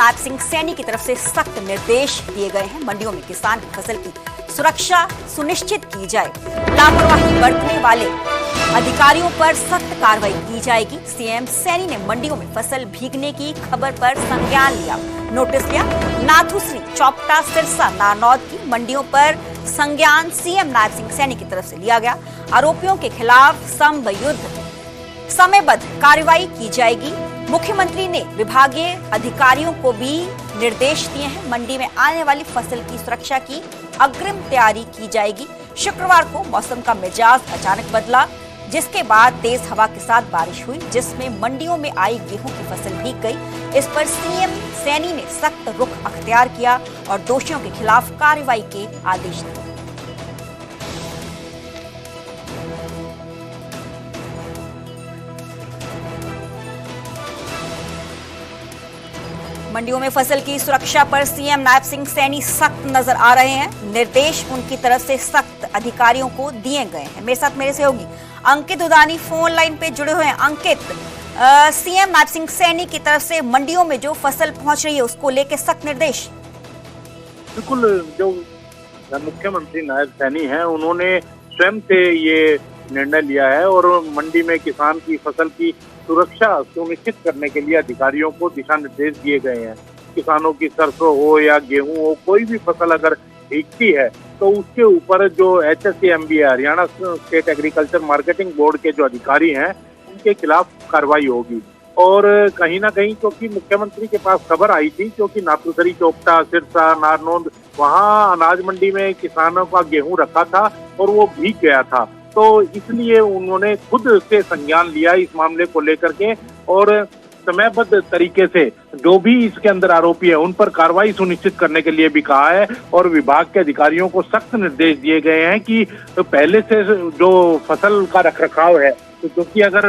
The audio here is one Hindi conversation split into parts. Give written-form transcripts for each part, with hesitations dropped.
नायब सिंह सैनी की तरफ से सख्त निर्देश दिए गए हैं। मंडियों में किसान की फसल की सुरक्षा सुनिश्चित की जाए। लापरवाही बरतने वाले अधिकारियों पर सख्त कार्रवाई की जाएगी। सीएम सैनी ने मंडियों में फसल भीगने की खबर पर संज्ञान लिया, नोटिस लिया। नाथुश्री, चौपटा, सिरसा, नारनौद की मंडियों पर संज्ञान सीएम नायब सिंह सैनी की तरफ से लिया गया। आरोपियों के खिलाफ समयबद्ध कार्रवाई की जाएगी। मुख्यमंत्री ने विभागीय अधिकारियों को भी निर्देश दिए हैं। मंडी में आने वाली फसल की सुरक्षा की अग्रिम तैयारी की जाएगी। शुक्रवार को मौसम का मिजाज अचानक बदला, जिसके बाद तेज हवा के साथ बारिश हुई, जिसमें मंडियों में आई गेहूं की फसल भीग गई। इस पर सीएम सैनी ने सख्त रुख अख्तियार किया और दोषियों के खिलाफ कार्रवाई के आदेश दिए। मंडियों में फसल की सुरक्षा पर सीएम नायब सिंह सैनी सख्त नजर आ रहे हैं। निर्देश उनकी तरफ से सख्त अधिकारियों को दिए गए हैं। मेरे साथ मेरे सहयोगी अंकित उदानी फोन लाइन पे जुड़े हुए हैं। अंकित, सीएम नायब सिंह सैनी की तरफ से मंडियों में जो फसल पहुंच रही है उसको लेकर सख्त निर्देश। बिल्कुल, जो मुख्यमंत्री नायब सैनी हैं उन्होंने स्वयं से ये निर्णय लिया है और मंडी में किसान की फसल की सुरक्षा सुनिश्चित करने के लिए अधिकारियों को दिशा निर्देश दिए गए हैं। किसानों की सरसों हो या गेहूं हो, कोई भी फसल अगर भीगती है तो उसके ऊपर जो HSAMB है, Haryana state agriculture marketing board के जो अधिकारी हैं उनके खिलाफ कार्रवाई होगी। और कहीं ना कहीं क्योंकि मुख्यमंत्री के पास खबर आई थी, क्योंकि नाथुश्री, चौपटा, सिरसा, नारनौद, वहाँ अनाज मंडी में किसानों का गेहूं रखा था और वो भीग गया था, तो इसलिए उन्होंने खुद से संज्ञान लिया इस मामले को लेकर के और समयबद्ध तरीके से जो भी इसके अंदर आरोपी है उन पर कार्रवाई सुनिश्चित करने के लिए भी कहा है। और विभाग के अधिकारियों को सख्त निर्देश दिए गए हैं कि पहले से जो फसल का रखरखाव है, क्योंकि अगर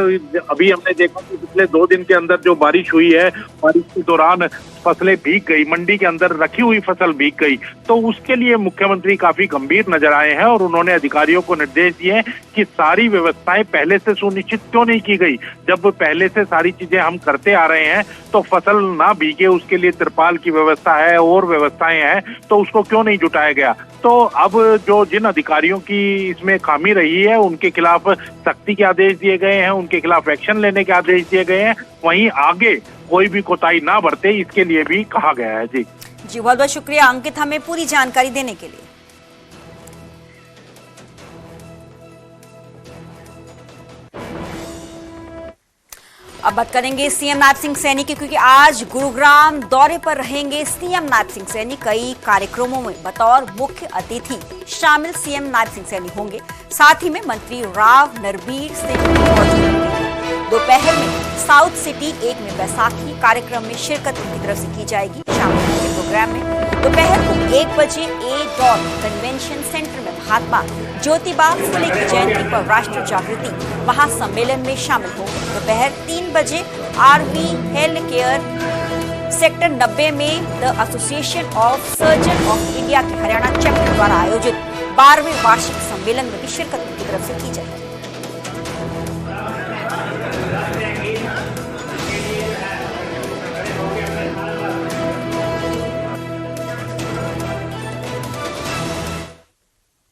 अभी हमने देखा कि पिछले 2 दिन के अंदर जो बारिश हुई है, बारिश के दौरान फसलें भीग गई, मंडी के अंदर रखी हुई फसल भीग गई, तो उसके लिए मुख्यमंत्री काफी गंभीर नजर आए हैं और उन्होंने अधिकारियों को निर्देश दिए कि सारी व्यवस्थाएं पहले से सुनिश्चित क्यों नहीं की गई। जब पहले से सारी चीजें हम करते आ रहे हैं तो फसल ना भीगे उसके लिए तिरपाल की व्यवस्था है और व्यवस्थाएं हैं, तो उसको क्यों नहीं जुटाया गया। तो अब जो जिन अधिकारियों की इसमें खामी रही है उनके खिलाफ सख्ती के आदेश दिए गए हैं, उनके खिलाफ एक्शन लेने के आदेश दिए गए हैं। वहीं आगे कोई भी कोताही ना बरते इसके लिए भी कहा गया है। जी बहुत बहुत शुक्रिया अंकित, हमें पूरी जानकारी देने के लिए। अब बात करेंगे सीएम नायब सिंह सैनी की, क्योंकि आज गुरुग्राम दौरे पर रहेंगे सीएम नायब सिंह सैनी। कई कार्यक्रमों में बतौर मुख्य अतिथि शामिल सीएम नायब सिंह सैनी होंगे। साथ ही में मंत्री राव नरबीर सिंह मौजूद होंगे। दोपहर में साउथ सिटी 1 में बैसाखी कार्यक्रम में शिरकत उनकी तरफ से की जाएगी। शामिल होंगे प्रोग्राम में दोपहर को 1 बजे A. कन्वेंशन सेंटर में महात्मा ज्योतिबा फुले की जयंती पर राष्ट्र जागृति महासम्मेलन में शामिल होंगे। दोपहर 3 बजे RV हेल्थ केयर सेक्टर 90 में the association of surgeon of India के हरियाणा चैप्टर द्वारा आयोजित 12वें वार्षिक सम्मेलन में भी शिरकत उनकी तरफ से की जाएगी।